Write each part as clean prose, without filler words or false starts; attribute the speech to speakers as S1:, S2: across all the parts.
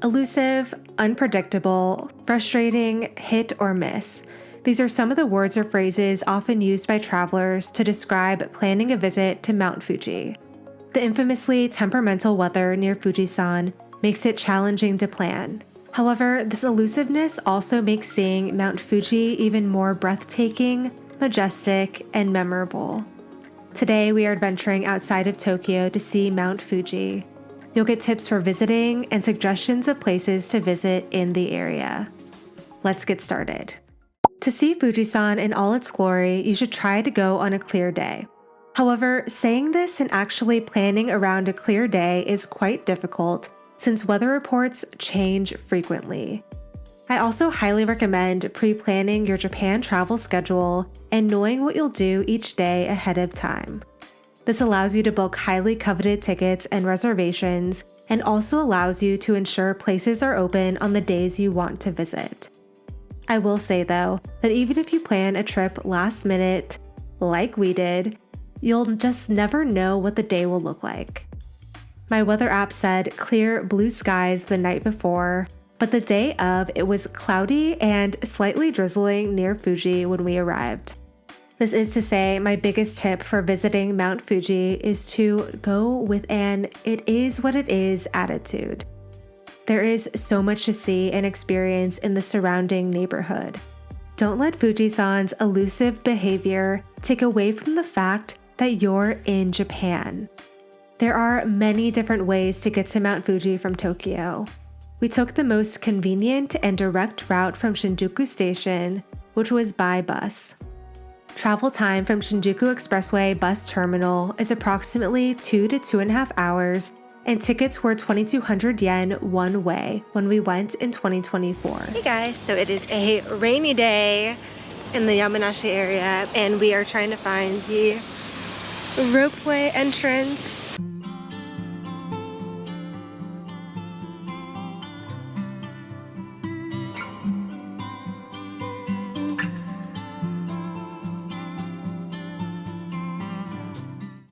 S1: Elusive, unpredictable, frustrating, hit or miss. These are some of the words or phrases often used by travelers to describe planning a visit to Mount Fuji. The infamously temperamental weather near Fujisan makes it challenging to plan. However, this elusiveness also makes seeing Mount Fuji even more breathtaking, majestic, and memorable. Today, we are adventuring outside of Tokyo to see Mount Fuji. You'll get tips for visiting and suggestions of places to visit in the area. Let's get started. To see Fujisan in all its glory, you should try to go on a clear day. However, saying this and actually planning around a clear day is quite difficult since weather reports change frequently. I also highly recommend pre-planning your Japan travel schedule and knowing what you'll do each day ahead of time. This allows you to book highly coveted tickets and reservations, and also allows you to ensure places are open on the days you want to visit. I will say though, that even if you plan a trip last minute, like we did, you'll just never know what the day will look like. My weather app said clear blue skies the night before, but the day of it was cloudy and slightly drizzling near Fuji when we arrived. This is to say, my biggest tip for visiting Mount Fuji is to go with an "it is what it is" attitude. There is so much to see and experience in the surrounding neighborhood. Don't let Fujisan's elusive behavior take away from the fact that you're in Japan. There are many different ways to get to Mount Fuji from Tokyo. We took the most convenient and direct route from Shinjuku Station, which was by bus. Travel time from Shinjuku Expressway Bus Terminal is approximately 2 to 2.5 hours, and tickets were 2,200 yen one way when we went in 2024. Hey guys, so it is a rainy day in the Yamanashi area, and we are trying to find the Ropeway entrance.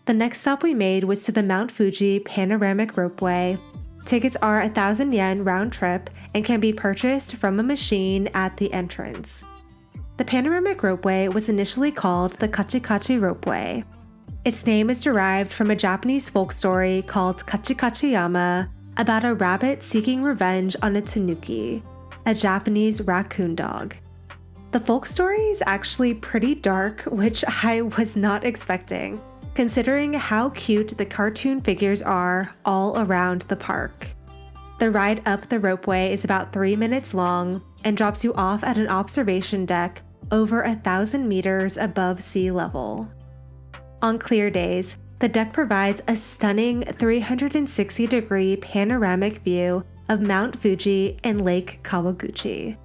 S1: The next stop we made was to the Mount Fuji Panoramic Ropeway. Tickets are 1,000 yen round trip and can be purchased from a machine at the entrance. The Panoramic Ropeway was initially called the Kachikachi Ropeway. Its name is derived from a Japanese folk story called Kachikachiyama about a rabbit seeking revenge on a tanuki, a Japanese raccoon dog. The folk story is actually pretty dark, which I was not expecting, considering how cute the cartoon figures are all around the park. The ride up the ropeway is about 3 minutes long and drops you off at an observation deck over 1,000 meters above sea level. On clear days, the deck provides a stunning 360-degree panoramic view of Mount Fuji and Lake Kawaguchi.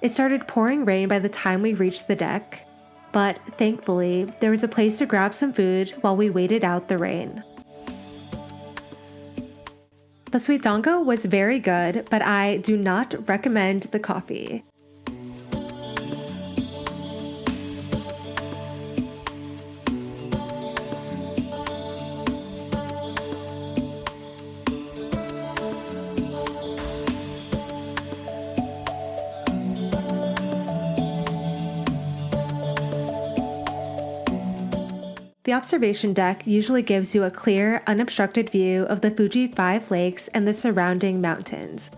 S1: It started pouring rain by the time we reached the deck, but thankfully, there was a place to grab some food while we waited out the rain. The sweet dango was very good, but I do not recommend the coffee. The observation deck usually gives you a clear, unobstructed view of the Fuji 5 lakes and the surrounding mountains.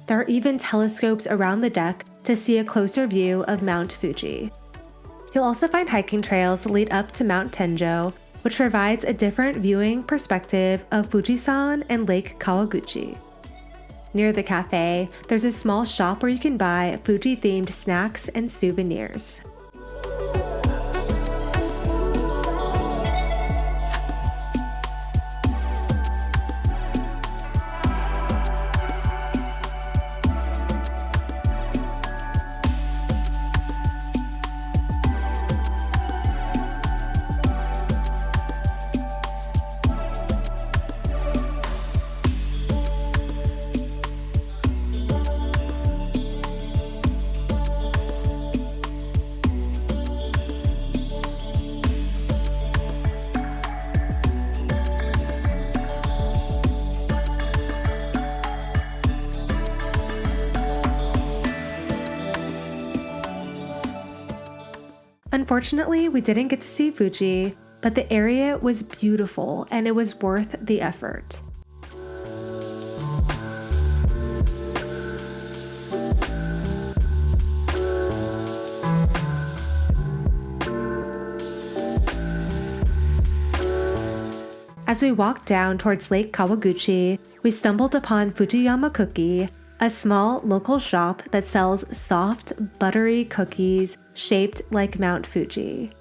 S1: There are even telescopes around the deck to see a closer view of Mount Fuji. You'll also find hiking trails that lead up to Mount Tenjo, which provides a different viewing perspective of Fujisan and Lake Kawaguchi. Near the cafe, there's a small shop where you can buy Fuji-themed snacks and souvenirs. Unfortunately, we didn't get to see Fuji, but the area was beautiful and it was worth the effort. As we walked down towards Lake Kawaguchi, we stumbled upon Fujiyama Cookie, a small local shop that sells soft, buttery cookies shaped like Mount Fuji.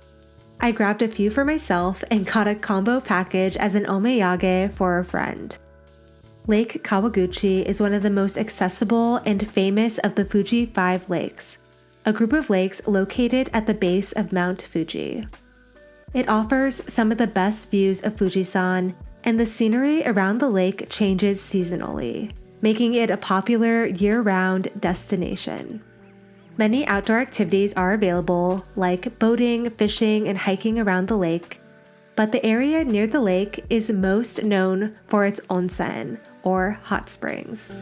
S1: I grabbed a few for myself and got a combo package as an omiyage for a friend. Lake Kawaguchi is one of the most accessible and famous of the Fuji 5 lakes, a group of lakes located at the base of Mount Fuji. It offers some of the best views of Fujisan, and the scenery around the lake changes seasonally, making it a popular year-round destination. Many outdoor activities are available, like boating, fishing, and hiking around the lake, but the area near the lake is most known for its onsen, or hot springs.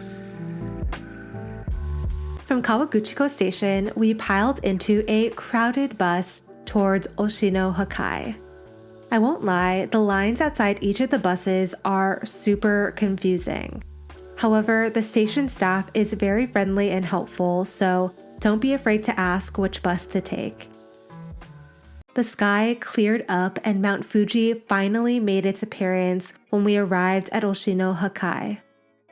S1: From Kawaguchiko Station, we piled into a crowded bus towards Oshino Hakkai. I won't lie, the lines outside each of the buses are super confusing. However, the station staff is very friendly and helpful, so don't be afraid to ask which bus to take. The sky cleared up and Mount Fuji finally made its appearance when we arrived at Oshino Hakkai.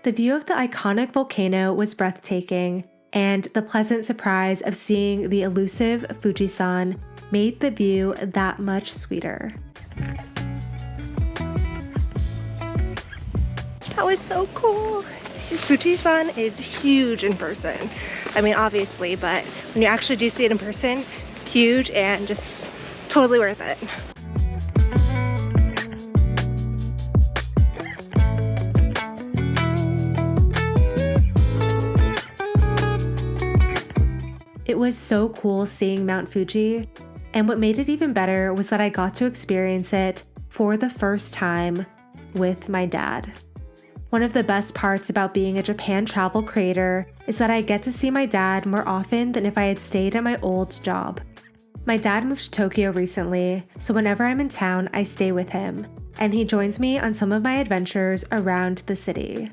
S1: The view of the iconic volcano was breathtaking, and the pleasant surprise of seeing the elusive Fujisan made the view that much sweeter.
S2: That was so cool. Fujisan is huge in person. I mean, obviously, but when you actually do see it in person, huge and just totally worth it.
S1: It was so cool seeing Mount Fuji, and what made it even better was that I got to experience it for the first time with my dad. One of the best parts about being a Japan travel creator is that I get to see my dad more often than if I had stayed at my old job. My dad moved to Tokyo recently, so whenever I'm in town, I stay with him, and he joins me on some of my adventures around the city.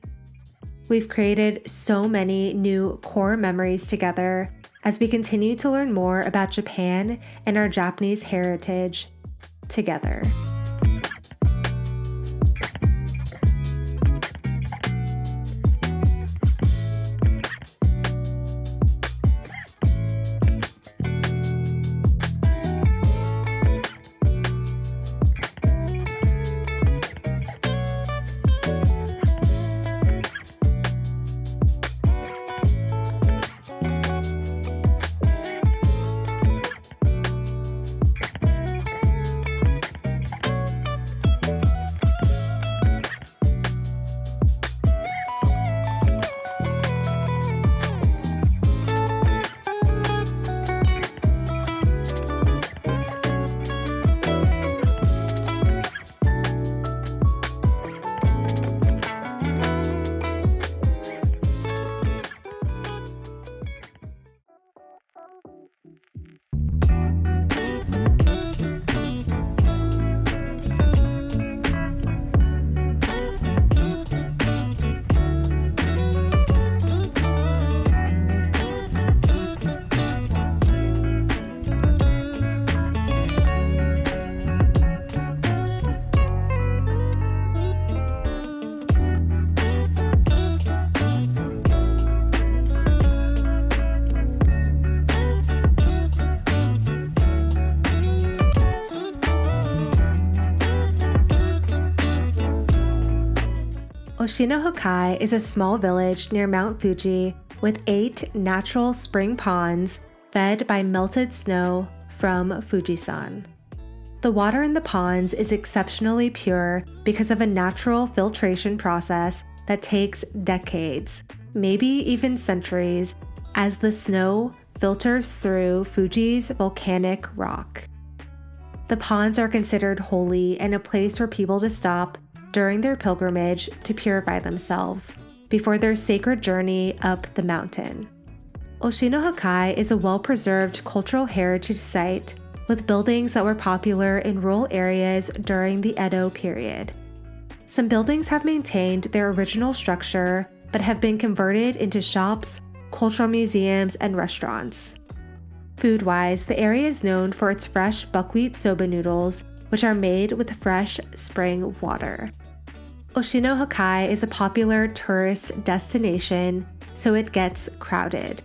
S1: We've created so many new core memories together as we continue to learn more about Japan and our Japanese heritage together. Oshino Hakkai is a small village near Mount Fuji with 8 natural spring ponds fed by melted snow from Fujisan. The water in the ponds is exceptionally pure because of a natural filtration process that takes decades, maybe even centuries, as the snow filters through Fuji's volcanic rock. The ponds are considered holy and a place for people to stop during their pilgrimage to purify themselves before their sacred journey up the mountain. Oshino Hakkai is a well-preserved cultural heritage site with buildings that were popular in rural areas during the Edo period. Some buildings have maintained their original structure but have been converted into shops, cultural museums, and restaurants. Food-wise, the area is known for its fresh buckwheat soba noodles, which are made with fresh spring water. Oshino Hakkai is a popular tourist destination, so it gets crowded.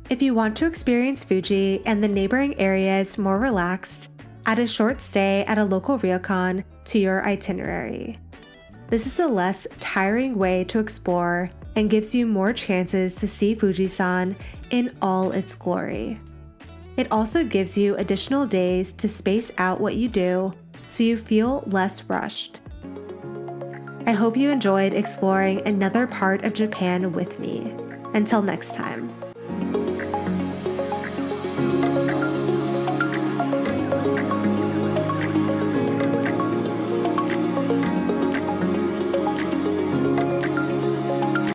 S1: If you want to experience Fuji and the neighboring areas more relaxed, add a short stay at a local ryokan to your itinerary. This is a less tiring way to explore and gives you more chances to see Fujisan in all its glory. It also gives you additional days to space out what you do so you feel less rushed. I hope you enjoyed exploring another part of Japan with me. Until next time.